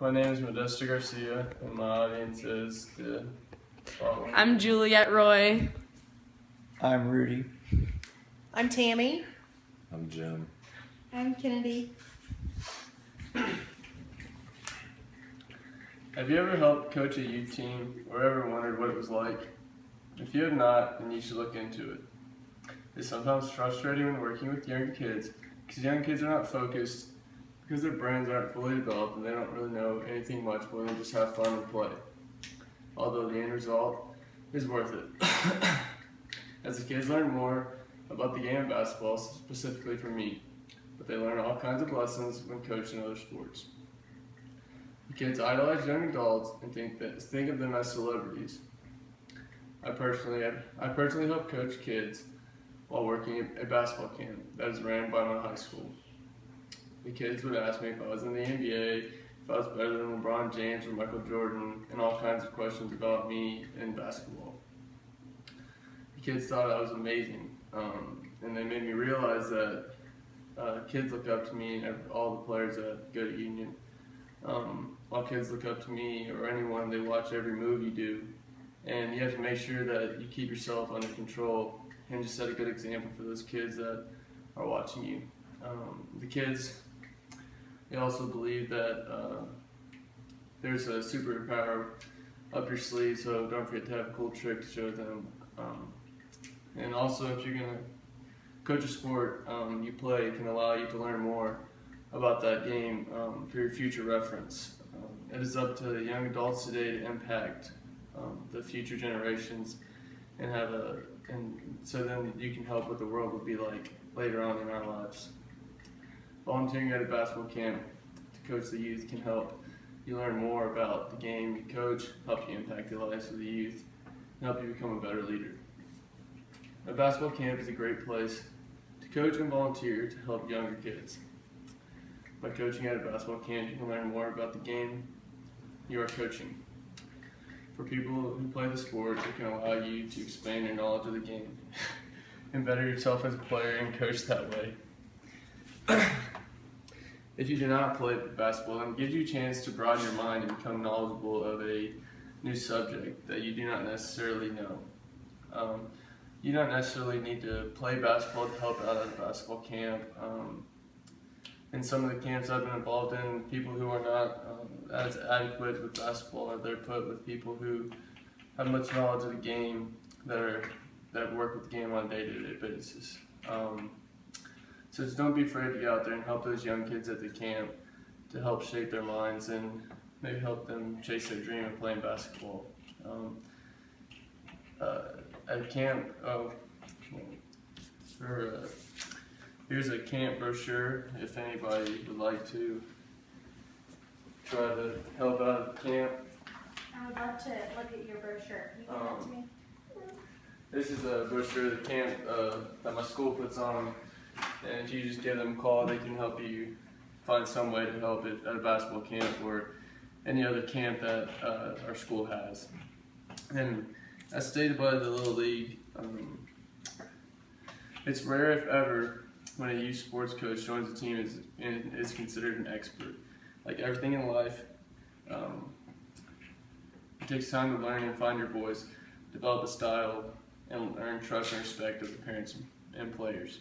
My name is Modesta Garcia, and my audience is the following. I'm Juliet Roy. I'm Rudy. I'm Tammy. I'm Jim. I'm Kennedy. Have you ever helped coach a youth team or ever wondered what it was like? If you have not, then you should look into it. It's sometimes frustrating when working with younger kids because young kids are not focused because their brains aren't fully developed and they don't really know anything much more than just have fun and play. Although the end result is worth it. As the kids learn more about the game of basketball, specifically for me, but they learn all kinds of lessons when coaching other sports. The kids idolize young adults and think of them as celebrities. I personally help coach kids while working at a basketball camp that is ran by my high school. The kids would ask me if I was in the NBA, if I was better than LeBron James or Michael Jordan, and all kinds of questions about me and basketball. The kids thought I was amazing, and they made me realize that kids look up to me and all the players that go to Union. While kids look up to me or anyone, they watch every move you do, and you have to make sure that you keep yourself under control and just set a good example for those kids that are watching you. The kids, they also believe that there's a superpower up your sleeve, so don't forget to have a cool trick to show them. And also, if you're going to coach a sport you play, it can allow you to learn more about that game for your future reference. It is up to young adults today to impact the future generations and so then you can help what the world will be like later on in our lives. Volunteering at a basketball camp to coach the youth can help you learn more about the game you coach, help you impact the lives of the youth, and help you become a better leader. A basketball camp is a great place to coach and volunteer to help younger kids. By coaching at a basketball camp, you can learn more about the game you are coaching. For people who play the sport, it can allow you to expand your knowledge of the game and better yourself as a player and coach that way. If you do not play basketball, then it gives you a chance to broaden your mind and become knowledgeable of a new subject that you do not necessarily know. You don't necessarily need to play basketball to help out at a basketball camp. In some of the camps I've been involved in, people who are not as adequate with basketball are there put with people who have much knowledge of the game that work with the game on a day-to-day basis. So just don't be afraid to get out there and help those young kids at the camp to help shape their minds and maybe help them chase their dream of playing basketball. At camp, here's a camp brochure if anybody would like to try to help out at the camp. I would love to look at your brochure. Can you give that to me? This is a brochure of the camp that my school puts on, and if you just give them a call, they can help you find some way to help at a basketball camp or any other camp that our school has. And as stated by the Little League, it's rare, if ever, when a youth sports coach joins a team and is considered an expert. Like everything in life, it takes time to learn and find your voice, develop a style, and earn trust and respect of the parents and players.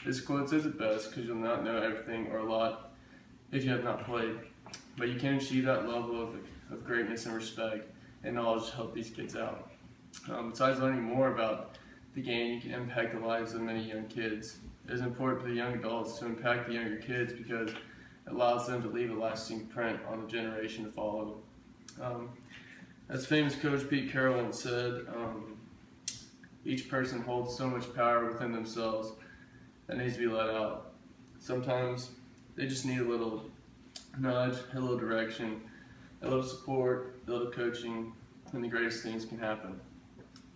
This quote says it best because you'll not know everything or a lot if you have not played, but you can achieve that level of greatness and respect and knowledge to help these kids out. Besides learning more about the game, you can impact the lives of many young kids. It is important for the young adults to impact the younger kids because it allows them to leave a lasting print on the generation to follow. As famous coach Pete Carroll once said, each person holds so much power within themselves that needs to be let out. Sometimes they just need a little nudge, a little direction, a little support, a little coaching, and the greatest things can happen.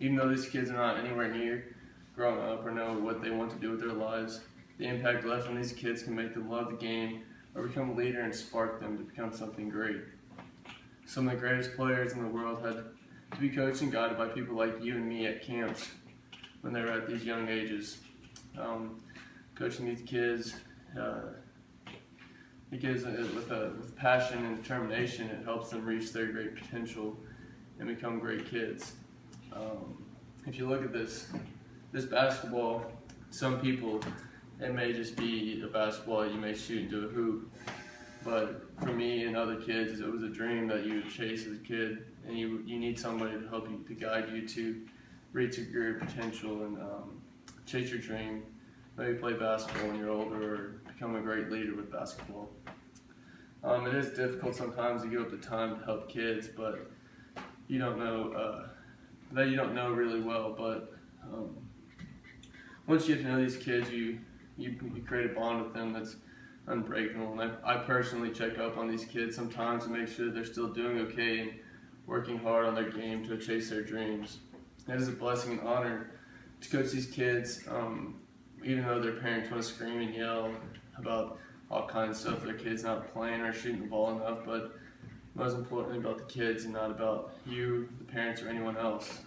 Even though these kids are not anywhere near growing up or know what they want to do with their lives, the impact left on these kids can make them love the game or become a leader and spark them to become something great. Some of the greatest players in the world had to be coached and guided by people like you and me at camps when they were at these young ages. Coaching these kids because with passion and determination, it helps them reach their great potential and become great kids. If you look at this basketball, some people, it may just be a basketball you may shoot into a hoop. But for me and other kids, it was a dream that you would chase as a kid, and you need somebody to help you, to guide you to reach your potential and chase your dream. Maybe play basketball when you're older, or become a great leader with basketball. It is difficult sometimes to give up the time to help kids, but you don't know that you don't know really well. But once you get to know these kids, you create a bond with them that's unbreakable. And I personally check up on these kids sometimes to make sure they're still doing okay and working hard on their game to chase their dreams. It is a blessing and honor to coach these kids, even though their parents want to scream and yell about all kinds of stuff, their kids not playing or shooting the ball enough, but most importantly about the kids and not about you, the parents, or anyone else.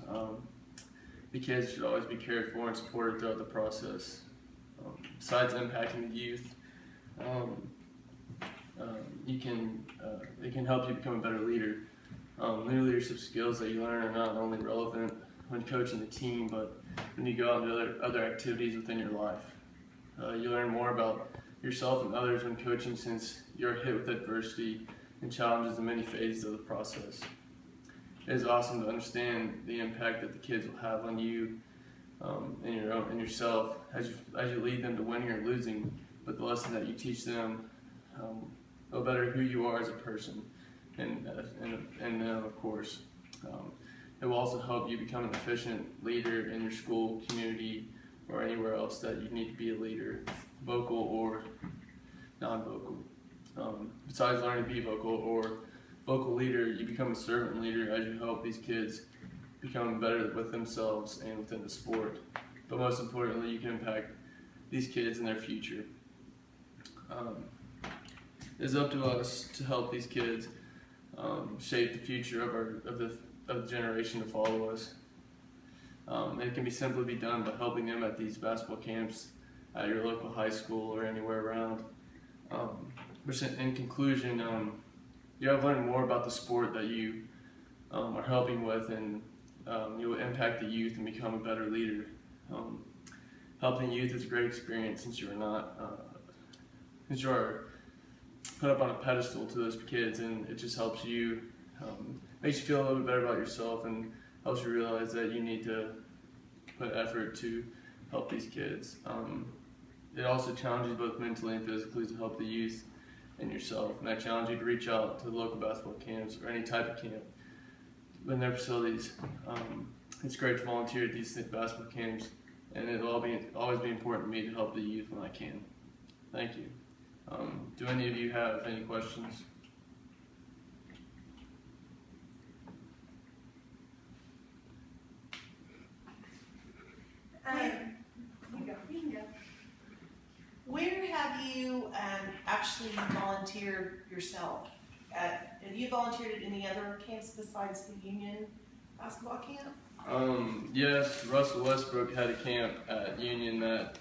The kids should always be cared for and supported throughout the process. Besides impacting the youth, it can help you become a better leader. New leadership skills that you learn are not only relevant when coaching the team, but when you go out and do other activities within your life. You learn more about yourself and others when coaching, since you're hit with adversity and challenges in many phases of the process. It is awesome to understand the impact that the kids will have on you and yourself as you lead them to winning or losing, but the lesson that you teach them will better who you are as a person, and of course, it will also help you become an efficient leader in your school, community, or anywhere else that you need to be a leader, vocal or non-vocal. Besides learning to be vocal or vocal leader, you become a servant leader as you help these kids become better with themselves and within the sport. But most importantly, you can impact these kids in their future. It's up to us to help these kids shape the future of the generation to follow us. It can simply be done by helping them at these basketball camps at your local high school or anywhere around. Which in conclusion, you have learned more about the sport that you are helping with, and you will impact the youth and become a better leader. Helping youth is a great experience, since you are put up on a pedestal to those kids, and it just helps you, makes you feel a little bit better about yourself, and helps you realize that you need to put effort to help these kids. It also challenges you both mentally and physically to help the youth and yourself, and I challenge you to reach out to the local basketball camps or any type of camp in their facilities. It's great to volunteer at these basketball camps, and it'll always be important to me to help the youth when I can. Thank you. Do any of you have any questions? You can go. Where have you actually volunteered yourself? Have you volunteered at any other camps besides the Union basketball camp? Yes, Russell Westbrook had a camp at Union that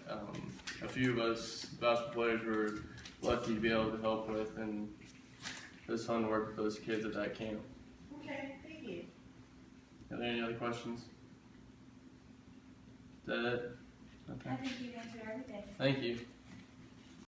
a few of us basketball players were lucky to be able to help with, and it was fun to work with those kids at that camp. Okay, thank you. Are there any other questions? Is that it? Okay. I think you answered everything. Thank you.